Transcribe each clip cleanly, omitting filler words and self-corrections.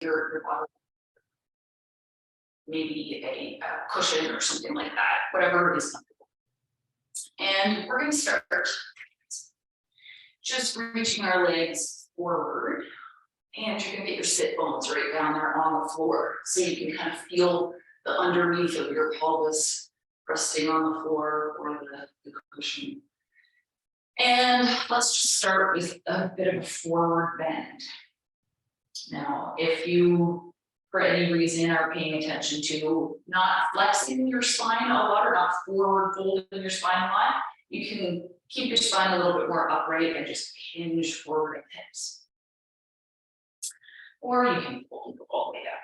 your bottom, maybe a cushion or something like that, whatever is comfortable. And we're going to start just reaching our legs forward, and you're going to get your sit bones right down there on the floor, so you can kind of feel the underneath of your pelvis resting on the floor or the cushion. And let's just start with a bit of a forward bend. Now, if you, for any reason, are paying attention to not flexing your spine a lot or not forward folding your spine a lot, you can keep your spine a little bit more upright and just hinge forward at the hips. Or you can fold all the way down.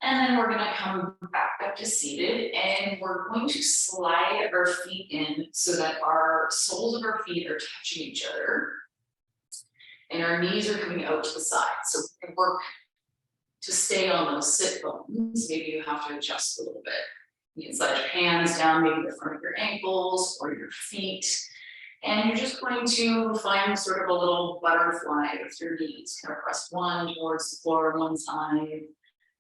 And then we're going to come back up to seated, and we're going to slide our feet in so that our soles of our feet are touching each other. And our knees are coming out to the side. So we work to stay on those sit bones. Maybe you have to adjust a little bit. You can slide your hands down, maybe the front of your ankles or your feet. And you're just going to find sort of a little butterfly with your knees. Kind of press one towards the floor on one side,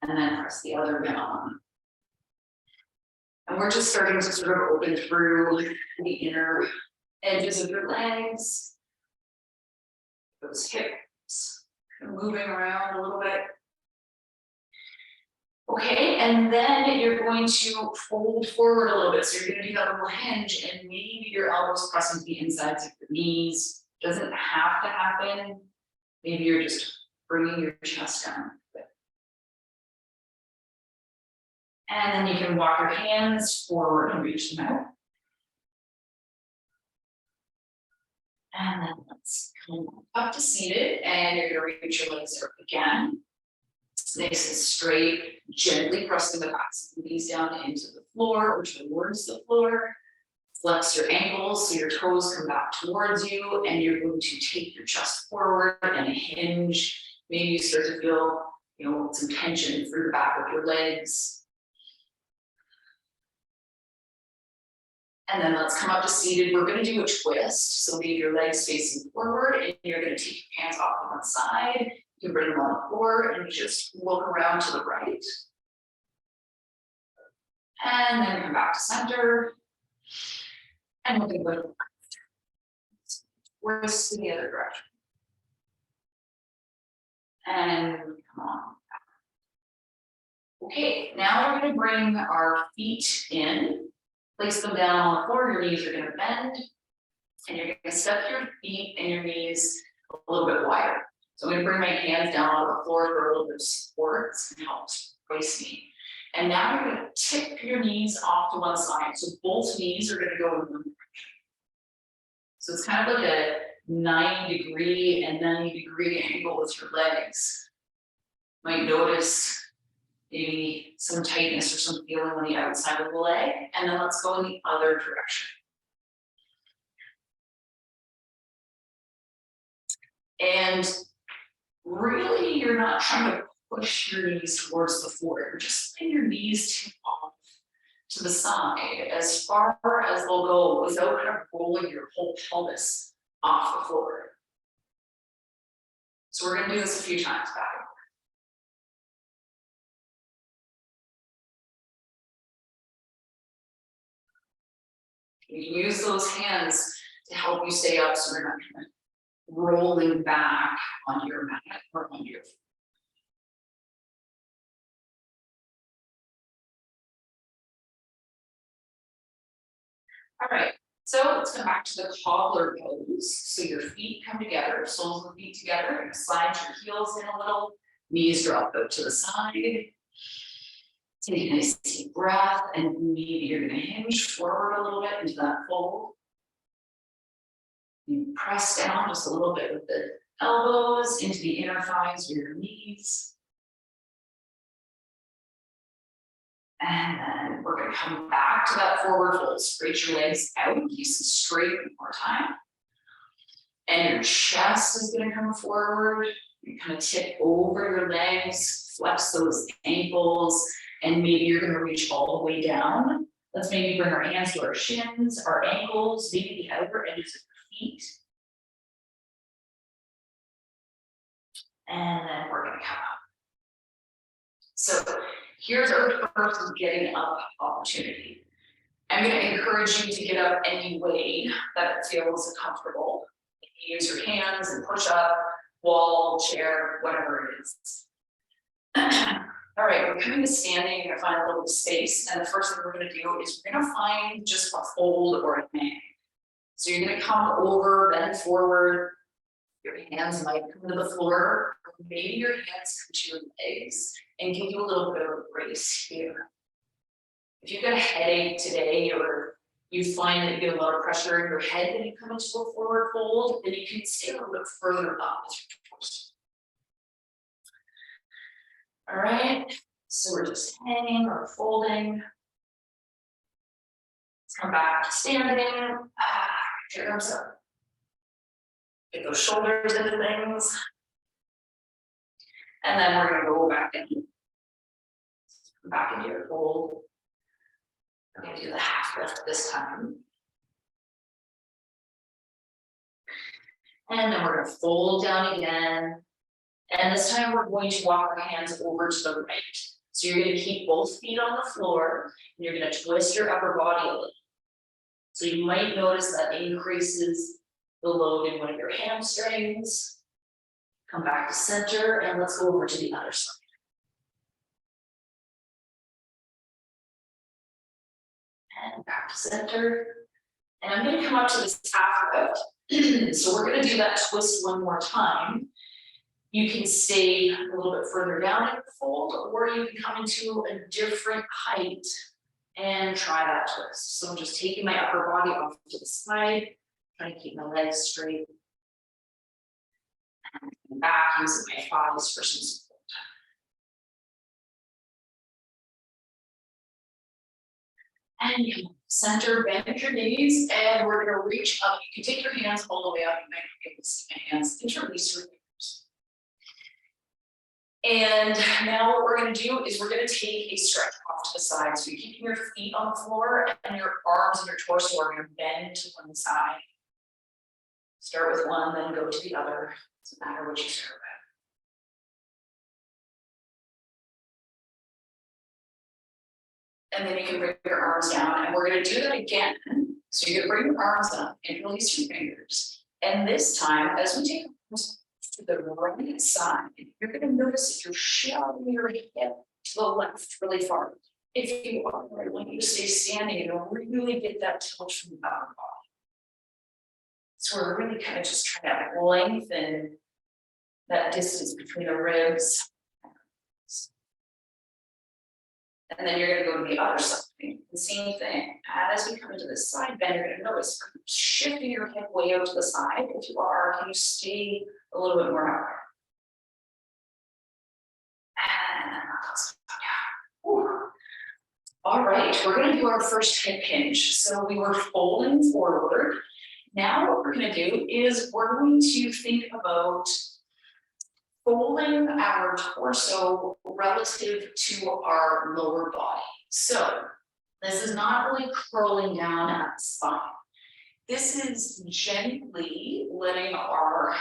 and then press the other down. And we're just starting to sort of open through the inner edges of your legs. Those hips moving around a little bit. Okay, and then you're going to fold forward a little bit. So you're going to do that little hinge, and maybe your elbows press into the insides of your knees. Doesn't have to happen. Maybe you're just bringing your chest down. And then you can walk your hands forward and reach them out. And then let's come up to seated, and you're going to reach your legs up again. Nice and straight, gently pressing the backs of the knees down into the floor or towards the floor. Flex your ankles so your toes come back towards you, and you're going to take your chest forward and hinge. Maybe you start to feel, some tension through the back of your legs. And then let's come up to seated. We're going to do a twist. So leave your legs facing forward, and you're going to take your hands off to one side. You can bring them on the floor and just look around to the right. And then come back to center. And we're going to go to twist in the other direction. And come on. Okay, now we're going to bring our feet in. Place them down on the floor, your knees are going to bend, and you're going to step your feet and your knees a little bit wider. So I'm going to bring my hands down on the floor for a little bit of support and help brace me. And now you're going to tip your knees off to one side. So both knees are going to go in one direction. So it's kind of like a 90-degree and 90-degree angle with your legs. You might notice maybe some tightness or some feeling on the outside of the leg, and then let's go in the other direction. And really, you're not trying to push your knees towards the floor. You're just letting your knees tip off to the side as far as they'll go without kind of rolling your whole pelvis off the floor. So we're going to do this a few times back. You can use those hands to help you stay up so you're not kind of rolling back on your mat or on your feet. All right, so let's come back to the cobbler pose. So your feet come together, soles of the feet together, and slide your heels in a little, knees drop out to the side. Take a nice deep breath, and maybe you're going to hinge forward a little bit into that fold. You press down just a little bit with the elbows into the inner thighs or your knees. And then we're going to come back to that forward fold. Straight your legs out, nice and straight one more time. And your chest is going to come forward. You kind of tip over your legs, flex those ankles, and maybe you're going to reach all the way down. Let's maybe bring our hands to our shins, our ankles, maybe the outer edges of your feet. And then we're gonna come up. So here's our first getting up opportunity. I'm gonna encourage you to get up any way that feels comfortable. You use your hands and push up, wall, chair, whatever it is. All right, we're coming to standing, you're gonna find a little space, and the first thing we're gonna do is we're gonna find just a fold or a hang. So you're gonna come over, bend forward, your hands might come to the floor, or maybe your hands come to your legs and give you a little bit of a brace here. If you've got a headache today, or you find that you get a lot of pressure in your head when you come into a forward fold, then you can stay a little bit further up with your torso. All right, so we're just hanging or folding. Let's come back to standing. Your arms up. Get those shoulders into things. And then we're gonna go back in. Come back into your fold. We're gonna do the half lift this time. And then we're gonna fold down again. And this time we're going to walk our hands over to the right. So you're gonna keep both feet on the floor, and you're gonna twist your upper body a little. So you might notice that increases the load in one of your hamstrings. Come back to center, and let's go over to the other side. And back to center. And I'm gonna come up to this half lift. So we're gonna do that twist one more time. You can stay a little bit further down in the fold, or you can come into a different height and try that twist. So I'm just taking my upper body off to the side, trying to keep my legs straight. And back, using my thighs for some support. And come center, bend your knees, and we're gonna reach up. You can take your hands all the way up. You might be able to see my hands, interlace your fingers. And now what we're gonna do is we're gonna take a stretch off to the side. So you're keeping your feet on the floor, and your arms and your torso are gonna bend to one side. Start with one, then go to the other. Doesn't matter what you start with. And then you can bring your arms down, and we're gonna do that again. So you're gonna bring your arms up and release your fingers. And this time, as we take to the right side, you're gonna notice that you're shoving your hip to the left really far. If you are, I want you to stay standing and really get that tilt from the upper body. So we're really kind of just trying to lengthen that distance between the ribs. And then you're gonna go to the other side, the same thing. And as we come into this side bend, you're gonna notice shifting your hip way out to the side. If you are, can you stay a little bit more upright? And then all right, we're gonna do our first hip hinge. So we were folding forward. Now what we're gonna do is we're going to think about folding our torso relative to our lower body. So this is not really curling down at the spine. This is gently letting our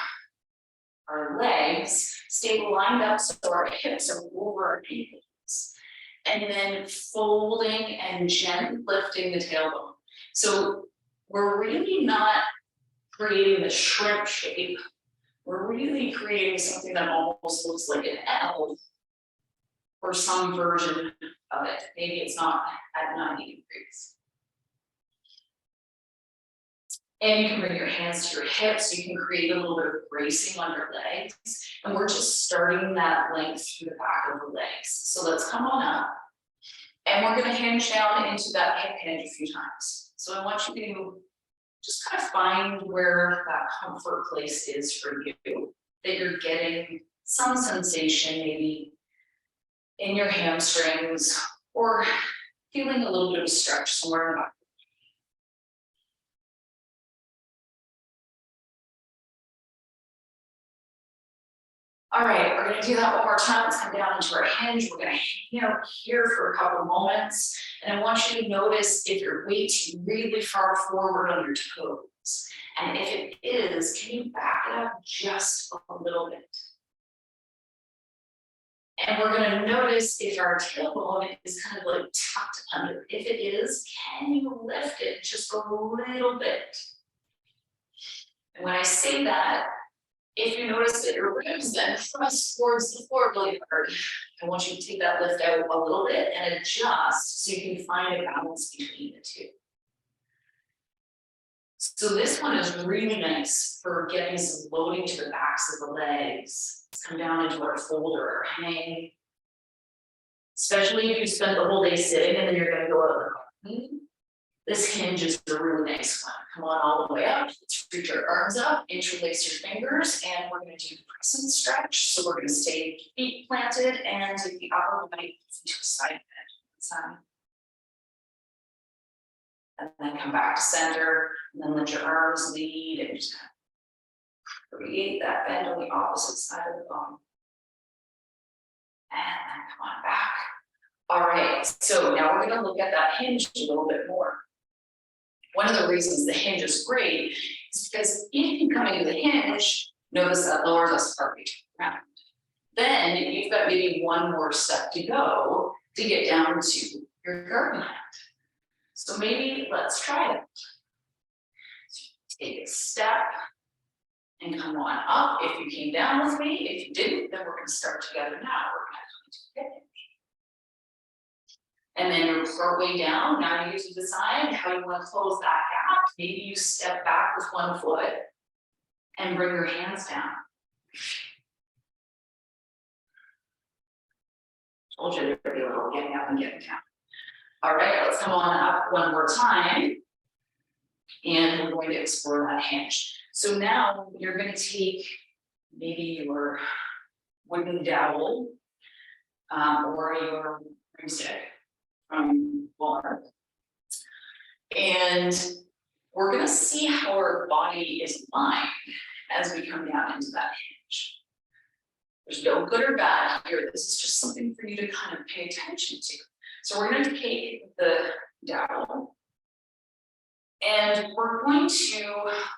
legs stay lined up so our hips are over our ankles. And then folding and gently lifting the tailbone. So we're really not creating the shrimp shape. We're really creating something that almost looks like an L or some version of it. Maybe it's not at 90 degrees. And you can bring your hands to your hips. So you can create a little bit of bracing on your legs. And we're just starting that length through the back of the legs. So let's come on up. And we're going to hinge down into that hip hinge a few times. So I want you to just kind of find where that comfort place is for you, that you're getting some sensation maybe in your hamstrings or feeling a little bit of stretch somewhere in the back. All right, we're gonna do that one more time. Let's come down into our hinge. We're gonna hang out here for a couple moments. And I want you to notice if your weight's really far forward on your toes. And if it is, can you back it up just a little bit? And we're gonna notice if our tailbone is kind of like tucked under. If it is, can you lift it just a little bit? And when I say that, if you notice that your ribs then thrust towards the floor really hard, I want you to take that lift out a little bit and adjust so you can find a balance between the two. So this one is really nice for getting some loading to the backs of the legs. Let's come down into our folder or hang. Especially if you spent the whole day sitting and then you're gonna go out of the garden. This hinge is a really nice one. Come on all the way up. Let's reach your arms up, interlace your fingers, and we're gonna do press and stretch. So we're gonna stay feet planted and take the upper body into a side bend. And then come back to center, and then let your arms lead and just kind of create that bend on the opposite side of the bone. And then come on back. All right, so now we're gonna look at that hinge a little bit more. One of the reasons the hinge is great is because if you come into the hinge, notice that lowers us partway to the ground. Then you've got maybe one more step to go to get down to your garden hat. So maybe let's try it. So take a step and come on up. If you came down with me, if you didn't, then we're gonna start together now. We're gonna come to the hinge. And then you're partway down. Now you to decide how you want to close that gap. Maybe you step back with one foot and bring your hands down. Told you there'd be a little getting up and getting down. All right, let's come on up one more time. And we're going to explore that hinge. So now you're going to take maybe your wooden dowel or your broomstick from Walmart. And we're going to see how our body is aligned as we come down into that hinge. There's no good or bad here. This is just something for you to kind of pay attention to. So we're going to take the dowel and we're going to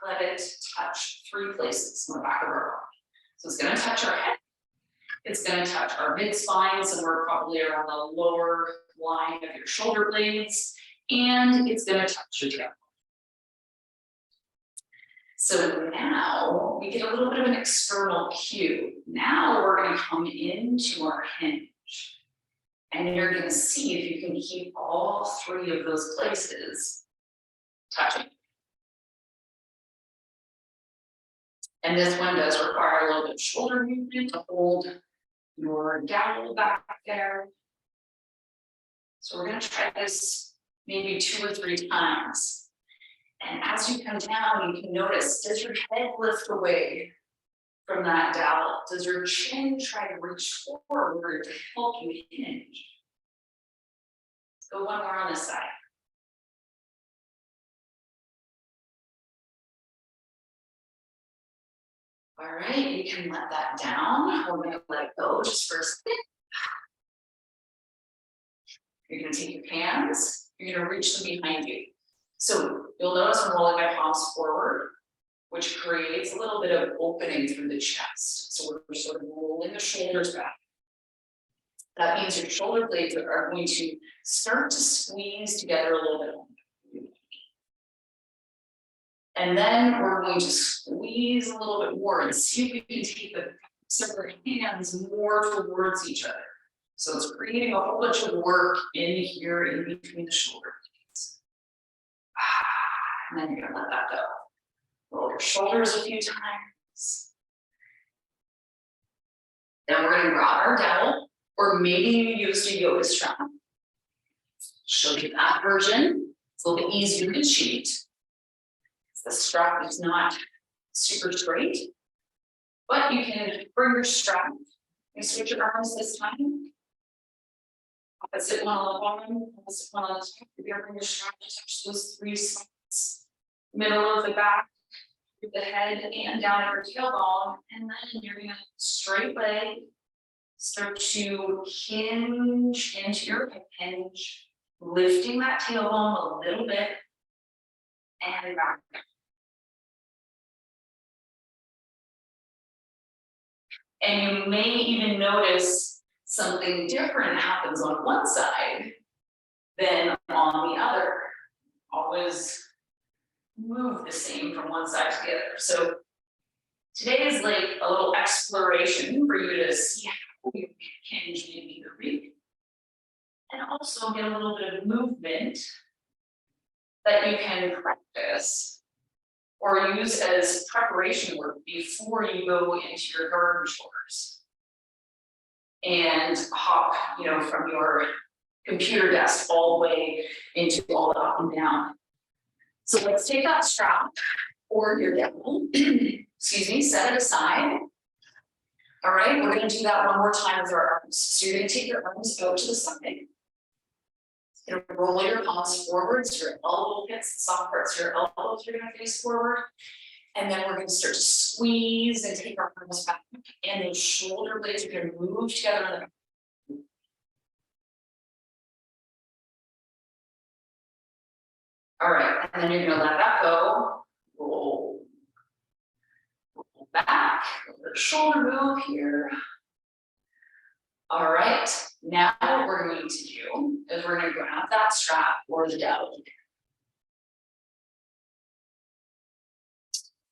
let it touch 3 places on the back of our body. So it's going to touch our head. It's going to touch our mid-spine, somewhere probably around the lower line of your shoulder blades, and it's going to touch your tail. So now we get a little bit of an external cue. Now we're going to come into our hinge, and you're going to see if you can keep all 3 of those places touching. And this one does require a little bit of shoulder movement to hold your dowel back there. So we're going to try this maybe 2 or 3 times. And as you come down, you can notice, does your head lift away from that dowel? Does your chin try to reach forward to help you hinge? Let's go one more on this side. All right, you can let that down. We're going to let it go just for a second. You're going to take your hands, you're going to reach them behind you. So you'll notice I'm rolling my palms forward, which creates a little bit of opening through the chest. So we're sort of rolling the shoulders back. That means your shoulder blades are going to start to squeeze together a little bit more. And then we're going to squeeze a little bit more and see if we can take the separate hands more towards each other. So it's creating a whole bunch of work in here in between the shoulder blades. And then you're gonna let that go. Roll your shoulders a few times. Then we're gonna grab our dowel, or maybe you used a yoga strap. Show you that version. It's a little bit easier to cheat. The strap is not super straight, but you can bring your strap and switch your arms this time. Opposite one on the bottom, opposite one on the top. You're gonna bring your strap to touch those 3 spots. Middle of the back, with the head and down at your tailbone, and then you're gonna straight leg, start to hinge into your hip hinge, lifting that tailbone a little bit, and back. And you may even notice something different happens on one side than on the other. Always move the same from one side to the other. So today is like a little exploration for you to see how you can maybe the week, and also get a little bit of movement that you can practice or use as preparation work before you go into your garden chores and hop, from your computer desk all the way into all the up and down. So let's take that strap or your dowel, excuse me, set it aside. All right, we're gonna do that one more time with our arms. So you're gonna take your arms out to the side. You're gonna roll your palms forwards, your elbow hits the soft parts of your elbows, you're gonna face forward. And then we're gonna start to squeeze and take our arms back. And those shoulder blades are gonna move together in the back. All right, and then you're gonna let that go. Roll back, a little shoulder move here. All right, now what we're going to do is we're gonna grab that strap or the dowel.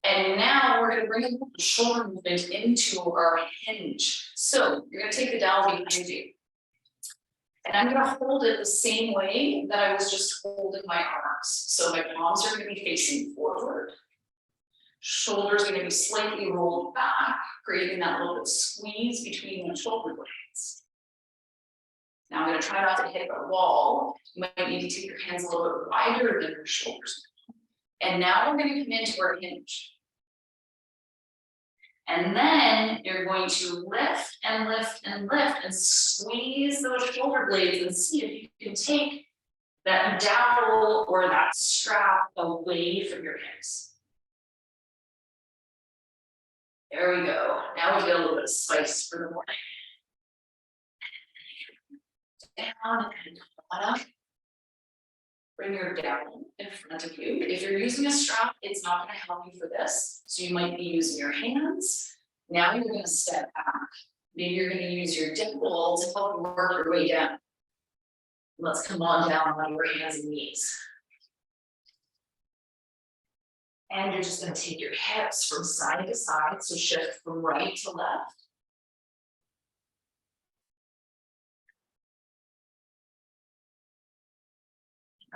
And now we're gonna bring a little shoulder movement into our hinge. So you're gonna take the dowel behind you. And I'm gonna hold it the same way that I was just holding my arms. So my palms are gonna be facing forward. Shoulders are gonna be slightly rolled back, creating that little bit of squeeze between the shoulder blades. Now I'm gonna try not to hit the wall. You might need to take your hands a little bit wider than your shoulders. And now we're gonna come into our hinge. And then you're going to lift and lift and lift and squeeze those shoulder blades and see if you can take that dowel or that strap away from your hips. There we go. Now we get a little bit of spice for the morning. Down and up. Bring your dowel in front of you. If you're using a strap, it's not going to help you for this. So you might be using your hands. Now you're going to step back. Maybe you're going to use your dimple to help you work your way down. Let's come on down on your hands and knees. And you're just going to take your hips from side to side. So shift from right to left.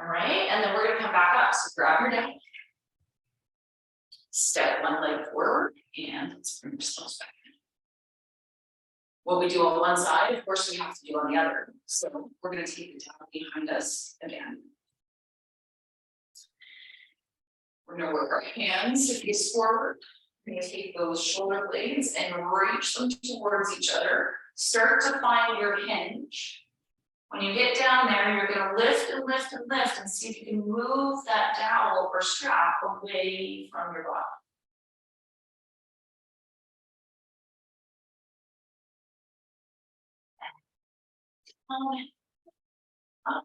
All right, and then we're gonna come back up. So grab your dowel. Step one leg forward and let's bring ourselves back in. What we do on one side, of course, we have to do on the other. So we're gonna take the dowel behind us again. We're gonna work our hands to face forward. We're gonna take those shoulder blades and reach them towards each other. Start to find your hinge. When you get down there, you're going to lift and lift and lift and see if you can move that dowel or strap away from your body. Up.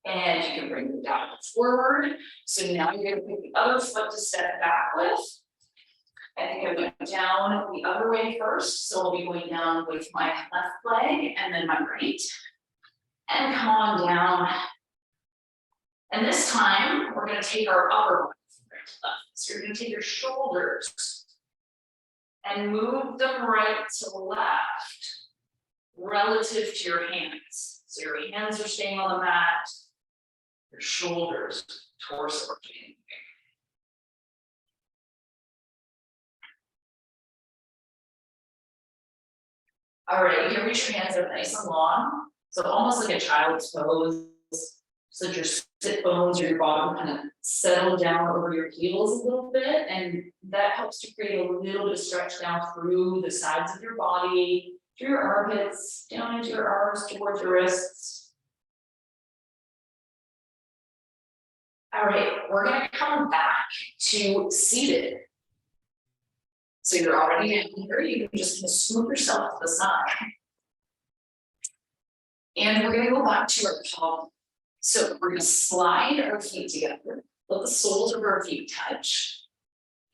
And you can bring the dowel forward. So now you're going to pick the other foot to step back with. I think I went down the other way first. So I'll be going down with my left leg and then my right. And come on down. And this time, we're going to take our upper body from right to left. So you're going to take your shoulders and move them right to left relative to your hands. So your hands are staying on the mat, your shoulders, torso are changing. All right, you can reach your hands up nice and long. So almost like a child's pose, so that your sit bones or your bottom kind of settle down over your heels a little bit, and that helps to create a little bit of stretch down through the sides of your body, through your armpits, down into your arms, towards your wrists. All right, we're gonna come back to seated. So you're already in here, you can just kind of scoop yourself to the side. And we're gonna go back to our palm. So we're gonna slide our feet together, let the soles of our feet touch,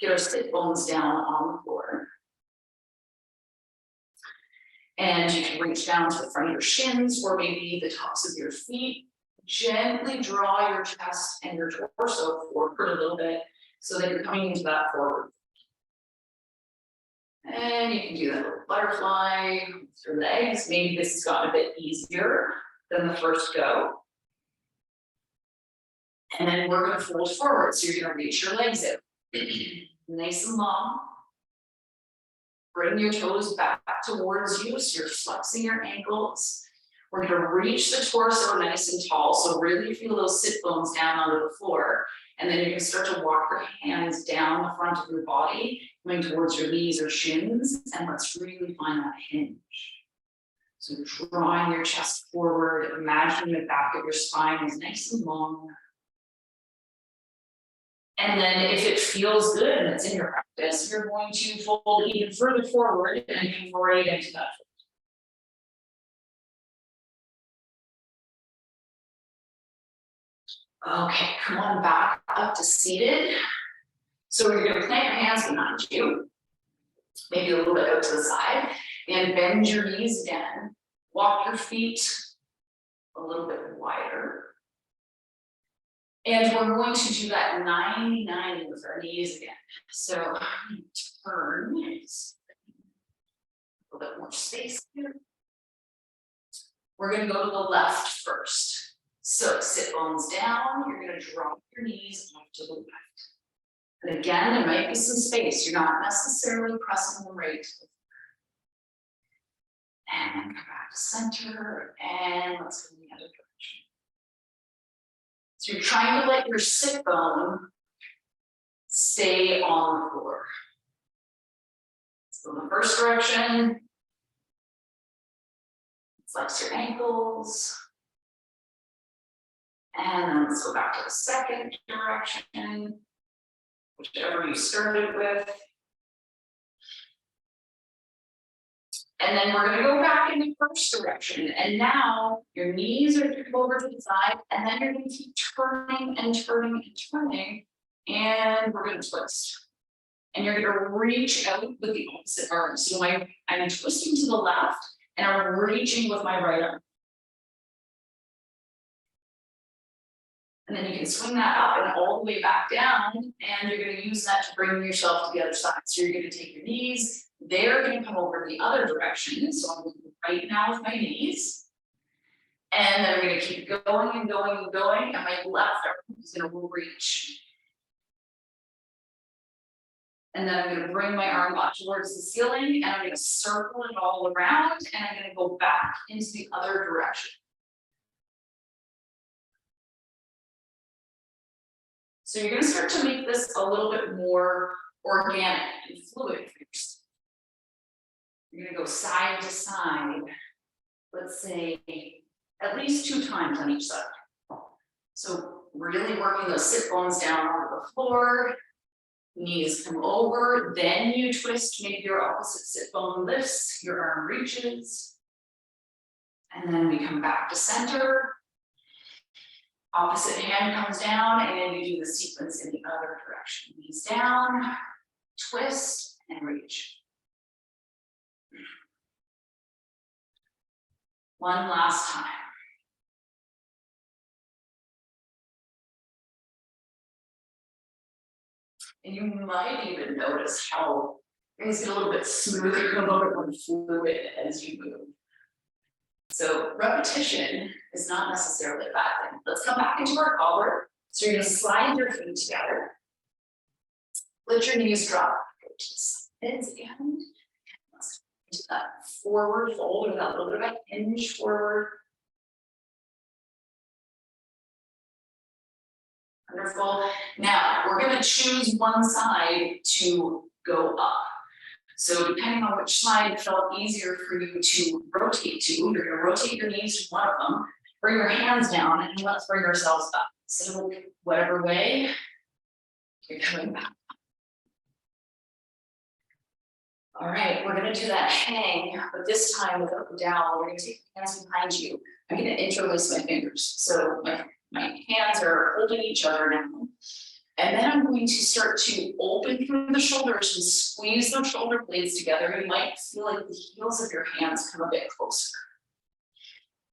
get our sit bones down on the floor. And you can reach down to the front of your shins or maybe the tops of your feet. Gently draw your chest and your torso forward a little bit so that you're coming into that forward. And you can do that little butterfly with your legs. Maybe this has gotten a bit easier than the first go. And then we're going to fold forward. So you're going to reach your legs out. Nice and long. Bring your toes back towards you. So you're flexing your ankles. We're going to reach the torso nice and tall. So really feel those sit bones down onto the floor. And then you're going to start to walk your hands down the front of your body, going towards your knees or shins. And let's really find that hinge. So drawing your chest forward, imagining the back of your spine is nice and long. And then if it feels good and it's in your practice, you're going to fold even further forward and come right into that. Okay, come on back up to seated. So you're going to plant your hands behind you, maybe a little bit out to the side, and bend your knees again. Walk your feet a little bit wider. And we're going to do that 90-90 with our knees again. So turn, a little bit more space here. We're going to go to the left first. So sit bones down, you're going to drop your knees off to the left. And again, there might be some space. You're not necessarily pressing them right to the floor. And then come back to center, and let's go in the other direction. So you're trying to let your sit bone stay on the floor. So in the first direction, flex your ankles. And then let's go back to the second direction, whichever you started with. And then we're going to go back in the first direction. And now your knees are going to go over to the side, and then you're going to keep turning and turning and turning. And we're going to twist. And you're going to reach out with the opposite arm. So I'm twisting to the left, and I'm reaching with my right arm. And then you can swing that up and all the way back down, and you're going to use that to bring yourself to the other side. So you're going to take your knees, they're going to come over the other direction. So I'm going right now with my knees. And then I'm going to keep going and going and going, and my left arm is going to reach. And then I'm going to bring my arm up towards the ceiling, and I'm going to circle it all around, and I'm going to go back into the other direction. So you're going to start to make this a little bit more organic and fluid. You're going to go side to side, let's say at least 2 times on each side. So really working those sit bones down onto the floor, knees come over, then you twist, maybe your opposite sit bone lifts, your arm reaches, and then we come back to center. Opposite hand comes down, and you do the sequence in the other direction. Knees down, twist, and reach. One last time. And you might even notice how things get a little bit smoother, a little bit more fluid as you move. So repetition is not necessarily a bad thing. Let's come back into our cobbler. So you're going to slide your feet together. Let your knees drop. Go to the sides again. Let's go into that forward fold, or that little bit of a hinge forward. Wonderful. Now we're going to choose one side to go up. So depending on which side felt easier for you to rotate to, you're going to rotate your knees to one of them, bring your hands down, and let's bring ourselves up. So whatever way, you're coming back. All right, we're going to do that hang, but this time without the dowel. We're going to take your hands behind you. I'm going to interlace my fingers. So my hands are holding each other now. And then I'm going to start to open through the shoulders and squeeze those shoulder blades together. You might feel like the heels of your hands come a bit closer.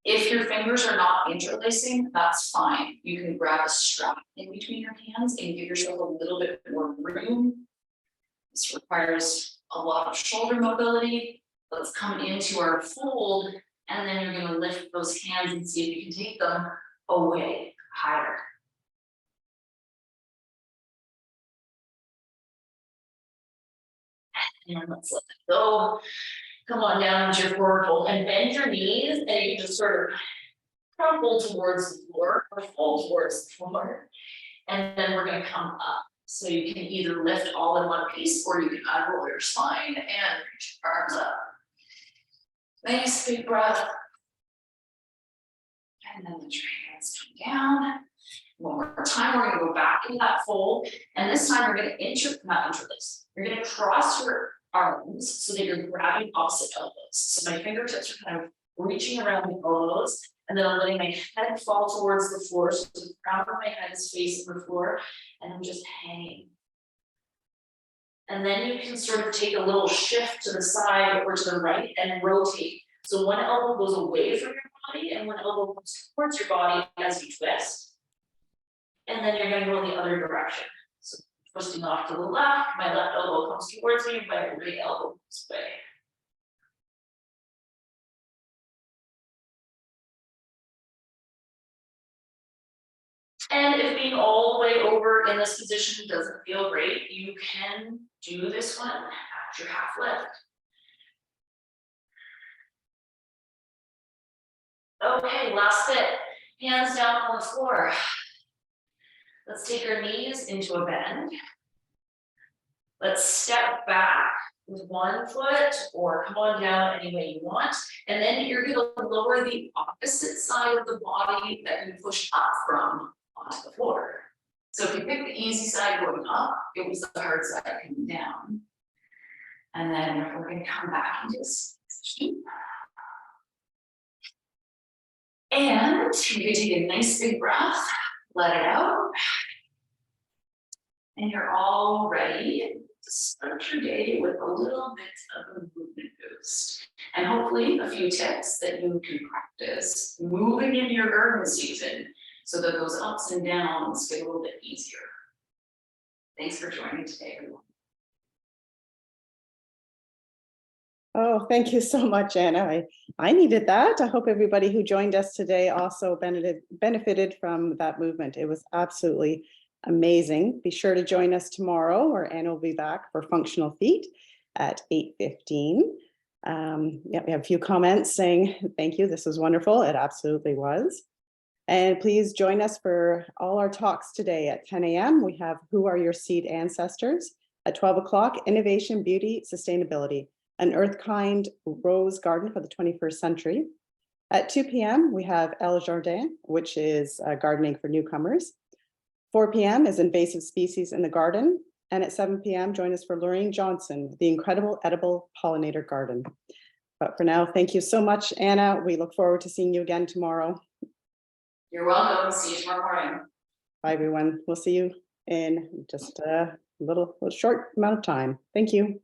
If your fingers are not interlacing, that's fine. You can grab a strap in between your hands and give yourself a little bit more room. This requires a lot of shoulder mobility. Let's come into our fold, and then you're going to lift those hands and see if you can take them away higher. And let's let it go. Come on down into your forward fold and bend your knees, and you can just sort of crumple towards the floor or fold towards the floor. And then we're going to come up. So you can either lift all in one piece, or you can unroll your spine and reach your arms up. Nice big breath. And then let your hands come down. One more time, we're going to go back into that fold. And this time, we're going to not interlace. You're going to cross your arms so that you're grabbing opposite elbows. So my fingertips are kind of reaching around the elbows, and then I'm letting my head fall towards the floor. So the crown of my head is facing the floor, and I'm just hanging. And then you can sort of take a little shift to the side or to the right and rotate. So one elbow goes away from your body, and one elbow comes towards your body as you twist. And then you're going to go in the other direction. So twisting off to the left, my left elbow comes towards me, my right elbow comes away. And if being all the way over in this position doesn't feel great, you can do this one at your half lift. Okay, last bit. Hands down on the floor. Let's take our knees into a bend. Let's step back with one foot, or come on down any way you want. And then you're going to lower the opposite side of the body that you push up from onto the floor. So if you pick the easy side going up, it was the hard side coming down. And then we're going to come back into this position. And you can take a nice big breath, let it out. And you're all ready to start your day with a little bit of a movement boost. And hopefully a few tips that you can practice moving in your garden season so that those ups and downs get a little bit easier. Thanks for joining today, everyone. Oh, thank you so much, Anna. I needed that. I hope everybody who joined us today also benefited from that movement. It was absolutely amazing. Be sure to join us tomorrow, where Anna will be back for functional feet at 8:15. Yeah, we have a few comments saying thank you. This was wonderful. It absolutely was. And please join us for all our talks today at 10 a.m. We have Who Are Your Seed Ancestors? At 12 o'clock, Innovation, Beauty, Sustainability, an Earth-Kind Rose Garden for the 21st Century. At 2 p.m., we have El Jardin, which is gardening for newcomers. 4 p.m. is Invasive Species in the Garden. And at 7 p.m., join us for Lorraine Johnson, The Incredible Edible Pollinator Garden. But for now, thank you so much, Anna. We look forward to seeing you again tomorrow. You're welcome. See you tomorrow morning. Bye, everyone. We'll see you in just a little short amount of time. Thank you.